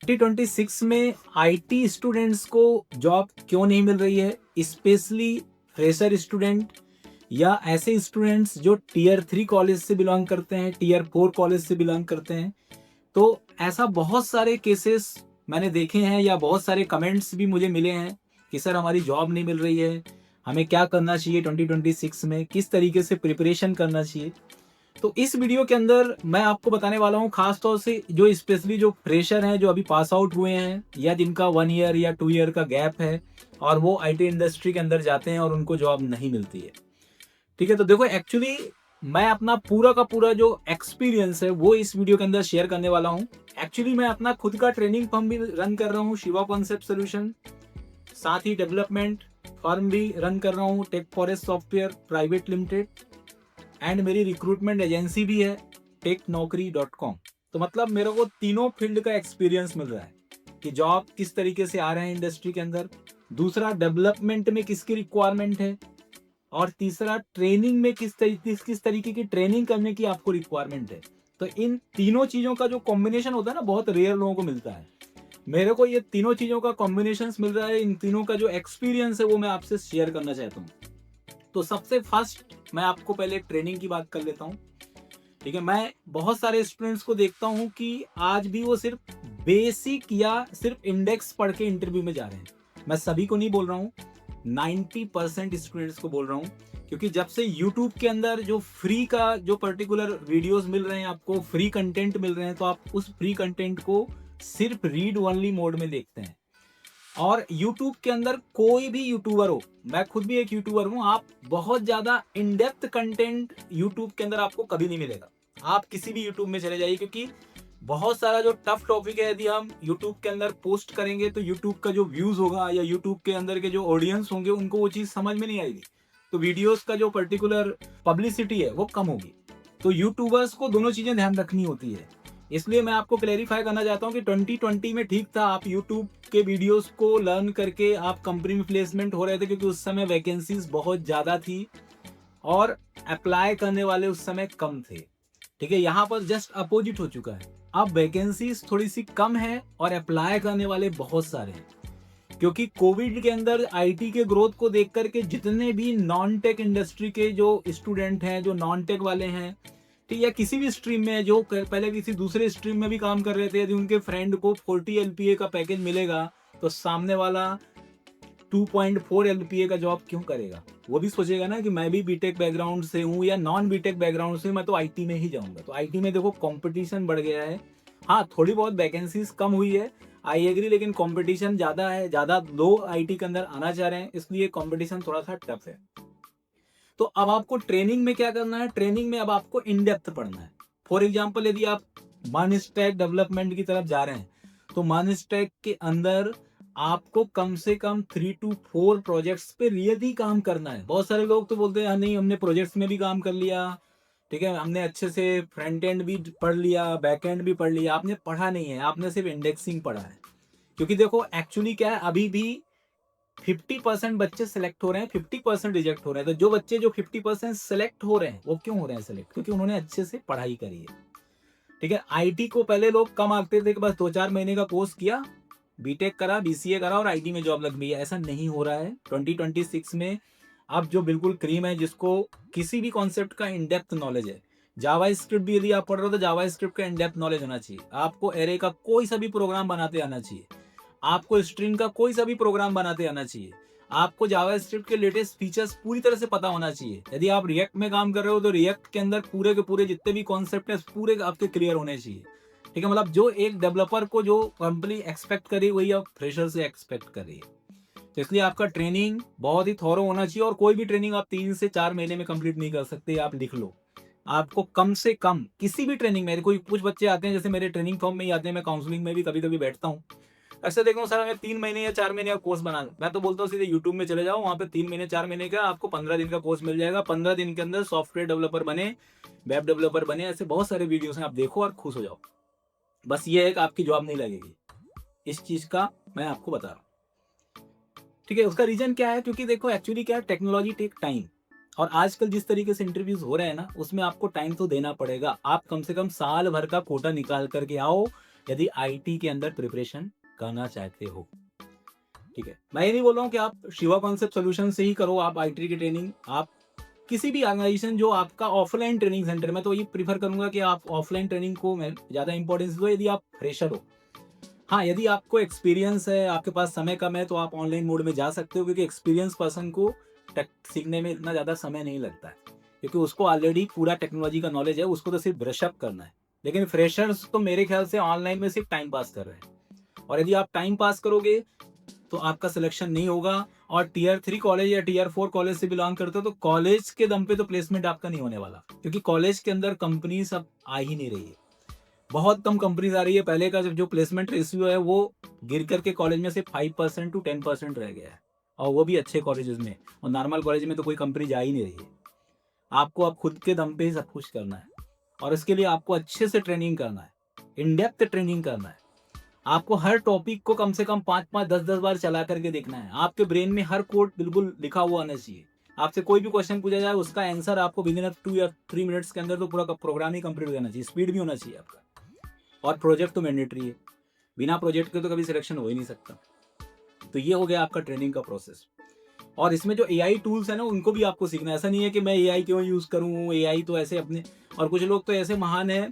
2026 में IT students को job क्यों नहीं मिल रही है, स्पेशली फ्रेशर स्टूडेंट या ऐसे स्टूडेंट्स जो टीयर 3 कॉलेज से बिलोंग करते हैं, टीयर 4 कॉलेज से बिलोंग करते हैं। तो ऐसा बहुत सारे केसेस मैंने देखे हैं या बहुत सारे कमेंट्स भी मुझे मिले हैं कि सर हमारी जॉब नहीं मिल रही है, हमें क्या करना चाहिए, 2026 में किस तरीके से प्रिपरेशन करना चाहिए। तो इस वीडियो के अंदर मैं आपको बताने वाला हूँ, खास तौर से जो स्पेशली जो फ्रेशर हैं, जो अभी पास आउट हुए हैं या जिनका 1 ईयर या 2 ईयर का गैप है और वो आईटी इंडस्ट्री के अंदर जाते हैं और उनको जॉब नहीं मिलती है। ठीक है, तो देखो एक्चुअली मैं अपना पूरा का पूरा जो एक्सपीरियंस है वो इस वीडियो के अंदर शेयर करने वाला हूँ। एक्चुअली मैं अपना खुद का ट्रेनिंग फर्म भी रन कर रहा हूँ, शिवा कॉन्सेप्ट सोल्यूशन, साथ ही डेवलपमेंट फर्म भी रन कर रहा हूँ, tech forest software private limited, and मेरी रिक्रूटमेंट एजेंसी भी है technaukri.com। तो मतलब मेरे को तीनों फील्ड का एक्सपीरियंस मिल रहा है कि जॉब किस तरीके से आ रहे हैं इंडस्ट्री के अंदर, दूसरा डेवलपमेंट में किसकी रिक्वायरमेंट है, और तीसरा ट्रेनिंग में किस तरीके की ट्रेनिंग करने की आपको रिक्वायरमेंट है। तो इन तीनों चीज़ों का जो कॉम्बिनेशन होता है ना, बहुत रेयर लोगों को मिलता है। मेरे को ये तीनों चीज़ों का कॉम्बिनेशन मिल रहा है, इन तीनों का जो एक्सपीरियंस है वो मैं आपसे शेयर करना चाहता हूँ। तो सबसे फर्स्ट मैं आपको पहले ट्रेनिंग की बात कर लेता हूँ। ठीक है, मैं बहुत सारे स्टूडेंट्स को देखता हूँ कि आज भी वो सिर्फ बेसिक या सिर्फ इंडेक्स पढ़ के इंटरव्यू में जा रहे हैं। मैं सभी को नहीं बोल रहा हूँ, 90% स्टूडेंट्स को बोल रहा हूँ, क्योंकि जब से यूट्यूब के अंदर जो फ्री का जो पर्टिकुलर वीडियोस मिल रहे हैं, आपको फ्री कंटेंट मिल रहे हैं, तो आप उस फ्री कंटेंट को सिर्फ रीड ओनली मोड में देखते हैं। और YouTube के अंदर कोई भी यूट्यूबर हो, मैं खुद भी एक यूट्यूबर हूँ, आप बहुत ज़्यादा इन डेप्थ कंटेंट YouTube के अंदर आपको कभी नहीं मिलेगा। आप किसी भी YouTube में चले जाइए, क्योंकि बहुत सारा जो टफ टॉपिक है यदि हम YouTube के अंदर पोस्ट करेंगे तो YouTube का जो व्यूज़ होगा या YouTube के अंदर के जो ऑडियंस होंगे उनको वो चीज़ समझ में नहीं आएगी, तो वीडियोस का जो पर्टिकुलर पब्लिसिटी है वो कम होगी। तो यूट्यूबर्स को दोनों चीज़ें ध्यान रखनी होती है। इसलिए मैं आपको क्लेरिफाई करना चाहता हूँ कि 2020 में ठीक था, आप यूट्यूब के वीडियोस को लर्न करके आप कंपनी में प्लेसमेंट हो रहे थे, क्योंकि उस समय वैकेंसीज बहुत ज़्यादा थी और अप्लाई करने वाले उस समय कम थे। ठीक है, यहाँ पर जस्ट अपोजिट हो चुका है, अब वैकेंसीज थोड़ी सी कम है और अप्लाई करने वाले बहुत सारे हैं, क्योंकि कोविड के अंदर आईटी के ग्रोथ को देख करके जितने भी नॉन टेक इंडस्ट्री के जो स्टूडेंट हैं, जो नॉन टेक वाले हैं, ठीक, या किसी भी स्ट्रीम में जो पहले किसी दूसरे स्ट्रीम में भी काम कर रहे थे, यदि उनके फ्रेंड को 40 LPA का पैकेज मिलेगा तो सामने वाला 2.4 LPA का जॉब क्यों करेगा। वो भी सोचेगा ना कि मैं भी बीटेक बैकग्राउंड से हूँ या नॉन बीटेक बैकग्राउंड से, मैं तो आईटी में ही जाऊँगा। तो आईटी में देखो कंपटीशन बढ़ गया है। हाँ, थोड़ी बहुत वैकेंसीज कम हुई है, आई एग्री, लेकिन कंपटीशन ज़्यादा है, ज़्यादा लोग आईटी के अंदर आना चाह रहे हैं, इसलिए कंपटीशन थोड़ा सा टफ है। तो अब आपको ट्रेनिंग में क्या करना है, ट्रेनिंग में अब आपको इन डेप्थ पढ़ना है। फॉर एग्जाम्पल, यदि आप मान स्टैक डेवलपमेंट की तरफ जा रहे हैं तो मान स्टैक के अंदर आपको कम से कम 3 to 4 प्रोजेक्ट्स पे रियली काम करना है। बहुत सारे लोग तो बोलते हैं नहीं, हमने प्रोजेक्ट्स में भी काम कर लिया, ठीक है, हमने अच्छे से फ्रंट एंड भी पढ़ लिया, बैक एंड भी पढ़ लिया। आपने पढ़ा नहीं है, आपने सिर्फ इंडेक्सिंग पढ़ा है। क्योंकि देखो एक्चुअली क्या है, अभी भी 50% बच्चे सिलेक्ट हो रहे हैं, 50% रिजेक्ट हो रहे हैं। तो जो बच्चे जो 50% सिलेक्ट हो रहे हैं वो क्यों हो रहे हैं सिलेक्ट, क्योंकि उन्होंने अच्छे से पढ़ाई करी है। ठीक है, आईटी को पहले लोग कम आंकते थे कि बस 2-4 महीने का कोर्स किया, बीटेक करा, बीसीए करा और आईटी में जॉब लग गई है। ऐसा नहीं हो रहा है 2026 में। अब जो बिल्कुल क्रीम है, जिसको किसी भी कॉन्सेप्ट का इन डेप्थ नॉलेज है, जावा स्क्रिप्ट भी यदि आप पढ़ रहे हो तो जावा स्क्रिप्ट का इन डेप्थ नॉलेज होना चाहिए, आपको एरे का कोई सा भी प्रोग्राम बनाते आना चाहिए, आपको स्ट्रिंग का कोई सा भी प्रोग्राम बनाते आना चाहिए, आपको जावास्क्रिप्ट के लेटेस्ट फीचर्स पूरी तरह से पता होना चाहिए। यदि आप रिएक्ट में काम कर रहे हो तो रिएक्ट के अंदर पूरे के पूरे जितने भी कॉन्सेप्ट है पूरे आपके क्लियर होने चाहिए। ठीक है, मतलब जो एक डेवलपर को जो कंपनी एक्सपेक्ट करी वही आप फ्रेशर से एक्सपेक्ट कर रही है। तो इसलिए आपका ट्रेनिंग बहुत ही थॉरो होना चाहिए, और कोई भी ट्रेनिंग आप 3 से 4 महीने में कंप्लीट नहीं कर सकते। आप लिख लो, आपको कम से कम किसी भी ट्रेनिंग में, कोई कुछ बच्चे आते हैं जैसे मेरे ट्रेनिंग फॉर्म में ही आते हैं, मैं काउंसलिंग में भी कभी कभी बैठता हूँ, ऐसे देखो सर हमें 3 महीने या 4 महीने का कोर्स बना, मैं तो बोलता हूँ सीधे यूट्यूब में चले जाओ, वहाँ पे 3 महीने 4 महीने का आपको 15 दिन का कोर्स मिल जाएगा। 15 दिन के अंदर सॉफ्टवेयर डेवलपर बने, वेब डेवलपर बने, ऐसे बहुत सारे वीडियोस हैं, आप देखो और खुश हो जाओ। बस ये है कि आपकी जॉब नहीं लगेगी, इस चीज का मैं आपको बता रहा हूँ। ठीक है, उसका रीजन क्या है, क्योंकि देखो एक्चुअली क्या है, टेक्नोलॉजी टेक टाइम, और आजकल जिस तरीके से इंटरव्यूज हो रहे हैं ना, उसमें आपको टाइम तो देना पड़ेगा। आप कम से कम साल भर का कोटा निकाल करके आओ, यदि आईटी के अंदर प्रिपरेशन करना चाहते हो। ठीक है, मैं ये नहीं बोल रहा हूँ कि आप शिवा कॉन्सेप्ट सॉल्यूशन से ही करो आप आईटी की ट्रेनिंग। आप किसी भी ऑर्गेनाइजेशन जो आपका ऑफलाइन ट्रेनिंग सेंटर, मैं तो ये प्रीफर करूंगा कि आप ऑफलाइन ट्रेनिंग को मैं ज़्यादा इंपॉर्टेंस दो यदि आप फ्रेशर हो। हाँ, यदि आपको एक्सपीरियंस है, आपके पास समय कम है, तो आप ऑनलाइन मोड में जा सकते हो, क्योंकि एक्सपीरियंस पर्सन को टेक सीखने में इतना ज़्यादा समय नहीं लगता है, क्योंकि उसको ऑलरेडी पूरा टेक्नोलॉजी का नॉलेज है, उसको तो सिर्फ ब्रशअप करना है। लेकिन फ्रेशर्स तो मेरे ख्याल से ऑनलाइन में सिर्फ टाइम पास कर रहे हैं, और यदि आप टाइम पास करोगे तो आपका सिलेक्शन नहीं होगा। और टीयर 3 कॉलेज या टीयर 4 कॉलेज से बिलोंग करते हो तो कॉलेज के दम पे तो प्लेसमेंट आपका नहीं होने वाला, क्योंकि कॉलेज के अंदर कंपनीज अब आ ही नहीं रही है। बहुत कम कंपनीज आ रही है। पहले का जो प्लेसमेंट रेशियो है वो गिर करके कॉलेज में से 5% टू 10% रह गया है, और वो भी अच्छे कॉलेजेस में। और नॉर्मल कॉलेज में तो कोई कंपनी जा ही नहीं रही है। आपको अब खुद के दम पे ही सब कुछ करना है, और इसके लिए आपको अच्छे से ट्रेनिंग करना है, इन डेप्थ ट्रेनिंग करना है। आपको हर टॉपिक को कम से कम 5-5, 10-10 बार चला करके देखना है। आपके ब्रेन में हर कोड बिल्कुल लिखा हुआ आना चाहिए। आपसे कोई भी क्वेश्चन पूछा जाए, उसका आंसर आपको विदिन 2 या 3 मिनट्स के अंदर तो पूरा प्रोग्राम ही कंप्लीट हो जाना चाहिए। स्पीड भी होना चाहिए आपका। और प्रोजेक्ट तो मैंडेटरी है, बिना प्रोजेक्ट के तो कभी सिलेक्शन हो ही नहीं सकता। तो ये हो गया आपका ट्रेनिंग का प्रोसेस। और इसमें जो एआई टूल्स है ना, उनको भी आपको सीखना है। ऐसा नहीं है कि मैं एआई क्यों यूज़ करूँ, एआई तो ऐसे अपने। और कुछ लोग तो ऐसे महान हैं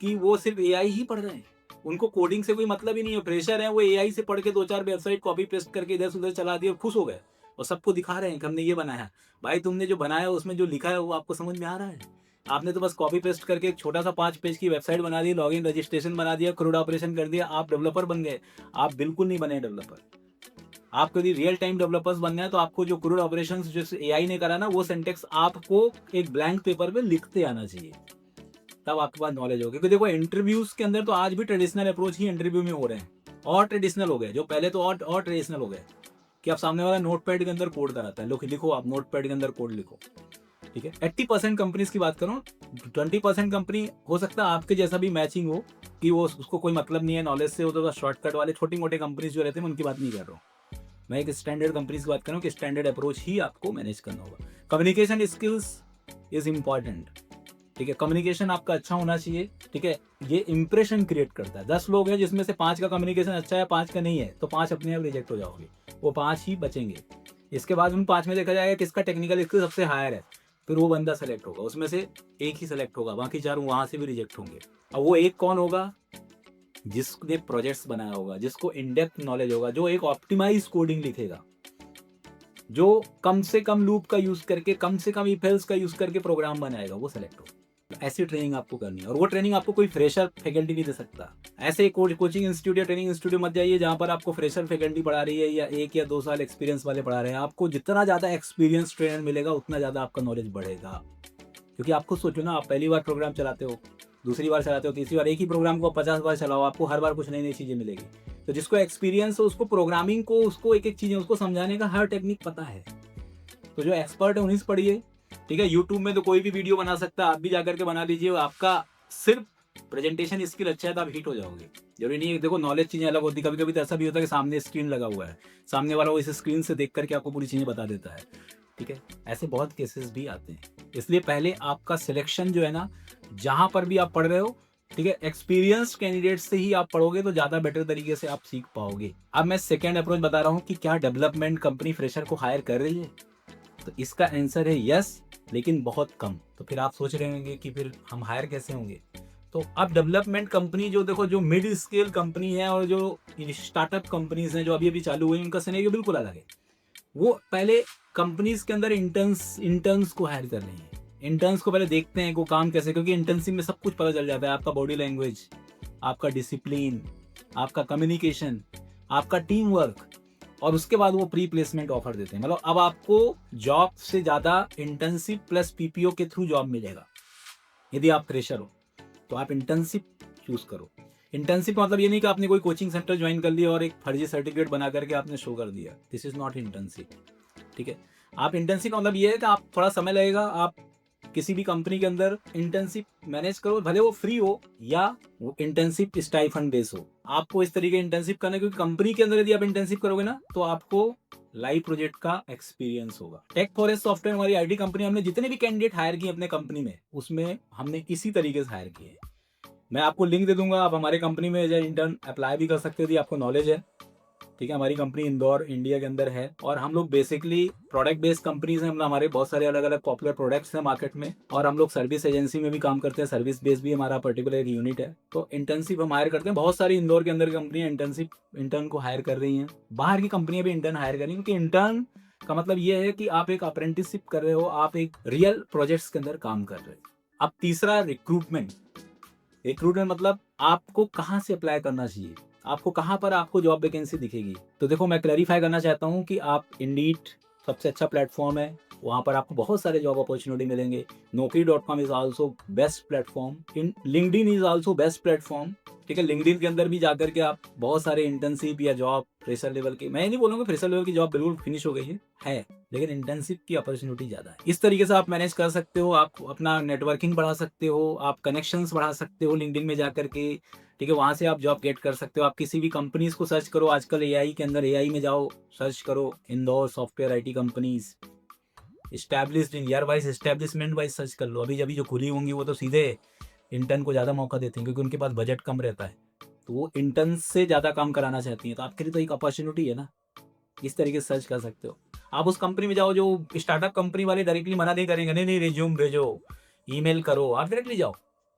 कि वो सिर्फ एआई ही पढ़ रहे हैं, उनको कोडिंग से कोई मतलब ही नहीं है। प्रेशर है, वो एआई से पढ़ के 2-4 वेबसाइट कॉपी पेस्ट करके इधर से उधर चला दिए और खुश हो गए, और सबको दिखा रहे हैं कि हमने ये बनाया। भाई, तुमने जो बनाया उसमें जो लिखा है वो आपको समझ में आ रहा है? आपने तो बस कॉपी पेस्ट करके एक छोटा सा 5 पेज की वेबसाइट बना दी, लॉगिन रजिस्ट्रेशन बना दिया, क्रूड ऑपरेशन कर दिया, आप डेवलपर बन गए। आप बिल्कुल नहीं बने डेवलपर। आपको यदि रियल टाइम डेवलपर्स बनना है तो आपको जो क्रूड ऑपरेशन जो एआई ने करा ना, वो सिंटेक्स आपको एक ब्लैंक पेपर पे लिखते आना चाहिए, तब आपके पास नॉलेज होगी। क्योंकि देखो, इंटरव्यूज के अंदर तो आज भी ट्रेडिशनल अप्रोच ही इंटरव्यू में हो रहे हैं, और ट्रेडिशनल हो गए जो पहले तो, और ट्रेडिशनल हो गए कि आप सामने वाला नोटपैड के अंदर कोड कराता है, लिखो आप नोटपैड के अंदर कोड लिखो। ठीक है, 80% कंपनीज की बात करूँ, 20% कंपनी हो सकता है आपके जैसा भी मैचिंग हो, कि वो उसको कोई मतलब नहीं है नॉलेज से, वो तो शॉर्टकट वाले छोटी मोटे कंपनीज जो रहते हैं उनकी बात नहीं कर रहा हूँ। मैं एक स्टैंडर्ड कंपनीज की बात कर रहा हूँ कि स्टैंडर्ड अप्रोच ही आपको मैनेज करना होगा। Communication skills is important. ठीक है, कम्युनिकेशन आपका अच्छा होना चाहिए। ठीक है, ये इंप्रेशन क्रिएट करता है। 10 लोग हैं जिसमें से 5 का कम्युनिकेशन अच्छा है, 5 का नहीं है, तो 5 अपने आप रिजेक्ट हो जाओगे, वो 5 ही बचेंगे। इसके बाद उन 5 में देखा जाएगा किसका टेक्निकल स्किल सबसे हायर है, फिर वो बंदा सेलेक्ट होगा। उसमें से एक ही सेलेक्ट होगा, बाकी 4 वहां से भी रिजेक्ट होंगे। और वो एक कौन होगा? जिसने प्रोजेक्ट्स बनाया होगा, जिसको इन डेप्थ नॉलेज होगा, जो एक ऑप्टिमाइज कोडिंग लिखेगा, जो कम से कम लूप का यूज करके, कम से कम इफ एल्स का यूज करके प्रोग्राम बनाएगा, वो सेलेक्ट होगा। ऐसी ट्रेनिंग आपको करनी है, और वो ट्रेनिंग आपको कोई फ्रेशर फैकल्टी नहीं दे सकता। ऐसे कोचिंग इंस्टीट्यूट या ट्रेनिंग इंस्टीट्यूट मत जाइए जहाँ पर आपको फ्रेशर फैकल्टी पढ़ा रही है या 1 या 2 साल एक्सपीरियंस वाले पढ़ा रहे हैं। आपको जितना ज़्यादा एक्सपीरियंस ट्रेनर मिलेगा उतना ज़्यादा आपका नॉलेज बढ़ेगा। क्योंकि आप खुद सोचो ना, आप पहली बार प्रोग्राम चलाते हो, दूसरी बार चलाते हो, तीसरी बार, एक ही प्रोग्राम को 50 बार चलाओ, आपको हर बार कुछ नई नई चीज़ें मिलेगी। तो जिसको एक्सपीरियंस हो, उसको प्रोग्रामिंग को, उसको एक एक चीज़ें उसको समझाने का हर टेक्निक पता है। तो जो एक्सपर्ट है उन्हीं से पढ़िए। ठीक है, यूट्यूब में तो कोई भी वीडियो बना सकता है, आप भी जाकर के बना लीजिए। आपका सिर्फ प्रेजेंटेशन स्किल अच्छा है तो आप हिट हो जाओगे। जरूरी नहीं है, देखो नॉलेज चीज़ें अलग होती है। कभी कभी तो ऐसा भी होता है कि सामने स्क्रीन लगा हुआ है, सामने वाला वो इस स्क्रीन से देख करके आपको पूरी चीज़ें बता देता है। ठीक है, ऐसे बहुत केसेस भी आते हैं। इसलिए पहले आपका सिलेक्शन जो है ना, जहाँ पर भी आप पढ़ रहे हो, ठीक है, एक्सपीरियंस कैंडिडेट से ही आप पढ़ोगे तो ज़्यादा बेटर तरीके से आप सीख पाओगे। अब मैं सेकेंड अप्रोच बता रहा हूँ कि क्या डेवलपमेंट कंपनी फ्रेशर को हायर कर रही है, तो इसका आंसर है यस, लेकिन बहुत कम। तो फिर आप सोच रहे होंगे कि फिर हम हायर कैसे होंगे। तो अब डेवलपमेंट कंपनी जो, देखो, जो मिड स्केल कंपनी है और जो स्टार्टअप कंपनीज हैं जो अभी अभी चालू हुई, उनका सिनेरियो बिल्कुल अलग है। वो पहले कंपनीज के अंदर इंटर्न्स को हायर कर रही हैं। इंटर्न्स को पहले देखते हैं कि वो काम कैसे, क्योंकि इंटर्नशिप में सब कुछ पता चल जाता है। आपका बॉडी लैंग्वेज, आपका डिसिप्लिन, आपका कम्युनिकेशन, आपका टीम वर्क, और उसके बाद वो प्री प्लेसमेंट ऑफर देते हैं। मतलब अब आपको जॉब से ज़्यादा इंटर्नशिप प्लस पीपीओ के थ्रू जॉब मिलेगा। यदि आप फ्रेशर हो तो आप इंटर्नशिप चूज करो। इंटर्नशिप मतलब ये नहीं कि आपने कोई कोचिंग सेंटर ज्वाइन कर लिया और एक फर्जी सर्टिफिकेट बना करके आपने शो कर दिया। This is not internship. ठीक है, आप इंटर्नशिप का मतलब ये है कि आप थोड़ा समय लगेगा, आप किसी भी कंपनी के अंदर इंटर्नशिप मैनेज करो, भले वो फ्री हो या वो इंटर्नशिप स्टाइफंड बेस हो। आपको इस तरीके इंटर्नशिप करना है, क्योंकि कंपनी के अंदर यदि आप इंटर्नशिप करोगे ना, तो आपको लाइव प्रोजेक्ट का एक्सपीरियंस होगा। टेक फॉरेस्ट सॉफ्टवेयर हमारी आईटी कंपनी, हमने जितने भी कैंडिडेट हायर किए अपने कंपनी में, उसमें हमने इसी तरीके से हायर किए। मैं आपको लिंक दे दूंगा, आप हमारी कंपनी में एज इंटर्न अप्लाई भी कर सकते हो यदि आपको नॉलेज है। ठीक है, हमारी कंपनी इंदौर इंडिया के अंदर है और हम लोग बेसिकली प्रोडक्ट बेस्ड कंपनीज हैं। मतलब हमारे बहुत सारे अलग अलग पॉपुलर प्रोडक्ट्स हैं मार्केट में, और हम लोग सर्विस एजेंसी में भी काम करते हैं, सर्विस बेस्ड भी हमारा पर्टिकुलर एक यूनिट है। तो इंटर्नशिप हम हायर करते हैं, बहुत सारी इंदौर के अंदर कंपनियां इंटर्नशिप इंटर्न को हायर कर रही हैं, बाहर की कंपनियां भी इंटर्न हायर कर रही हैं, क्योंकि इंटर्न का मतलब ये है कि आप एक अप्रेंटिसशिप कर रहे हो, आप एक रियल प्रोजेक्ट्स के अंदर काम कर रहे हो। अब तीसरा, रिक्रूटमेंट। रिक्रूटमेंट मतलब आपको कहाँ से अप्लाई करना चाहिए, आपको कहाँ पर आपको जॉब वैकेंसी दिखेगी। तो देखो, मैं क्लैरिफाई करना चाहता हूँ कि आप इंडीड सबसे अच्छा प्लेटफॉर्म है, वहाँ पर आपको बहुत सारे जॉब अपॉर्चुनिटी मिलेंगे। Naukri.com is also best platform, in LinkedIn is also best platform. ठीक है, लिंक्डइन के अंदर भी जाकर के आप बहुत सारे इंटर्नशिप या जॉब फ्रेशर लेवल की, मैं नहीं बोलूँगा फ्रेशर लेवल की जॉब बिल्कुल फिनिश हो गई है, लेकिन इंटर्नशिप की अपॉर्चुनिटी ज़्यादा है। इस तरीके से आप मैनेज कर सकते हो, आप अपना नेटवर्किंग बढ़ा सकते हो, आप कनेक्शंस बढ़ा सकते हो लिंक्डइन में जाकर के। ठीक है, वहाँ से आप जॉब गेट कर सकते हो। आप किसी भी कंपनीज को सर्च करो, आजकल एआई के अंदर, एआई में जाओ, सर्च करो Indore software IT companies established in year wise, establishment wise search कर लो। अभी अभी जो खुली होंगी वो तो सीधे इंटर्न को ज़्यादा मौका देती हैं, क्योंकि उनके पास बजट कम रहता है, तो वो इंटर्न से ज़्यादा काम कराना चाहती हैं। तो आपके लिए तो एक अपॉर्चुनिटी है ना, इस तरीके से सर्च कर सकते हो। आप उस कंपनी में जाओ जो स्टार्टअप कंपनी वाले डायरेक्टली मना नहीं करेंगे, नहीं नहीं रिज्यूम भेजो, ईमेल करो, आप डायरेक्टली जाओ।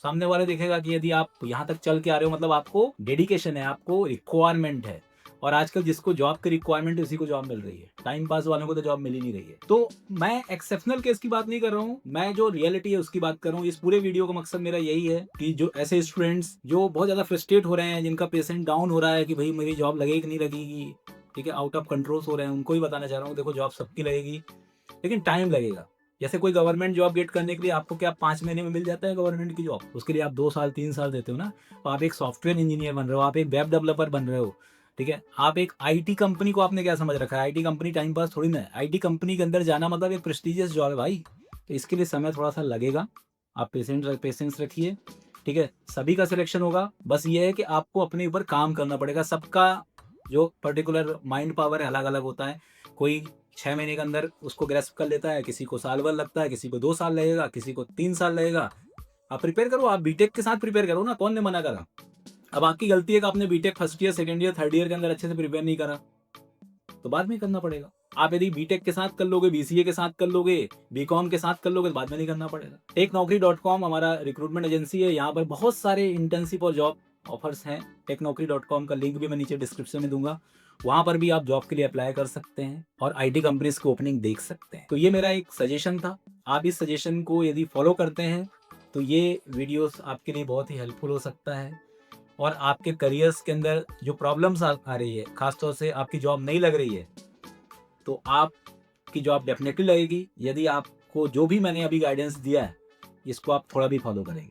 सामने वाले देखेगा कि यदि आप यहाँ तक चल के आ रहे हो, मतलब आपको डेडिकेशन है, आपको रिक्वायरमेंट है। और आजकल जिसको जॉब की रिक्वायरमेंट है उसी को जॉब मिल रही है, टाइम पास वालों को तो जॉब मिल ही नहीं रही है। तो मैं एक्सेप्शनल केस की बात नहीं कर रहा हूँ, मैं जो रियलिटी है उसकी बात कर रहा हूँ। इस पूरे वीडियो का मकसद मेरा यही है कि जो ऐसे स्टूडेंट्स जो बहुत ज्यादा फ्रस्ट्रेट हो रहे हैं, जिनका पेशेंट डाउन हो रहा है कि भाई मेरी जॉब लगेगी कि नहीं लगेगी, ठीक है, आउट ऑफ कंट्रोल्स हो रहे हैं, उनको ही बताना चाह रहा हूँ, देखो जॉब सबकी लगेगी, लेकिन टाइम लगेगा। जैसे कोई गवर्नमेंट जॉब गेट करने के लिए आपको क्या 5 महीने में मिल जाता है गवर्नमेंट की जॉब, उसके लिए आप 2 साल 3 साल देते हो ना। तो आप एक सॉफ्टवेयर इंजीनियर बन रहे हो, आप एक वेब डेवलपर बन रहे हो, ठीक है, आप एक आईटी कंपनी को आपने क्या समझ रखा है, आईटी कंपनी टाइम पास थोड़ी ना है। आईटी कंपनी के अंदर जाना मतलब एक प्रेस्टिजियस जॉब है भाई। तो इसके लिए समय थोड़ा सा लगेगा, आप पेशेंस रखिए। ठीक है, सभी का सिलेक्शन होगा, बस ये है कि आपको अपने ऊपर काम करना पड़ेगा। सबका जो पर्टिकुलर माइंड पावर है अलग अलग होता है। कोई 6 महीने के अंदर उसको ग्रेस्प कर लेता है, किसी को साल भर लगता है, किसी को 2 साल लगेगा, किसी को 3 साल लगेगा। आप प्रिपेयर करो, आप बीटेक के साथ प्रिपेयर करो ना, कौन ने मना करा। अब आपकी गलती है कि आपने BTech first year second year third year के अंदर अच्छे से प्रिपेयर नहीं करा, तो बाद में करना पड़ेगा। आप यदि बीटेक के साथ कर लोगे, बीसीए के साथ कर लोगे, बीकॉम के साथ कर लोगे, तो बाद में नहीं करना पड़ेगा। टेकनौकरी.com हमारा रिक्रूटमेंट एजेंसी है, यहाँ पर बहुत सारे इंटर्नशिप और जॉब ऑफर्स हैं। टेकनौकरी.com का लिंक भी मैं नीचे डिस्क्रिप्शन में दूंगा, वहां पर भी आप जॉब के लिए अप्लाई कर सकते हैं और आईटी कंपनीज की ओपनिंग देख सकते हैं। तो ये मेरा एक सजेशन था, आप इस सजेशन को यदि फॉलो करते हैं तो ये वीडियोस आपके लिए बहुत ही हेल्पफुल हो सकता है। और आपके करियर्स के अंदर जो प्रॉब्लम्स आ रही है, खासतौर से आपकी जॉब नहीं लग रही है, तो आपकी जॉब डेफिनेटली लगेगी यदि आपको जो भी मैंने अभी गाइडेंस दिया है इसको आप थोड़ा भी फॉलो करेंगे।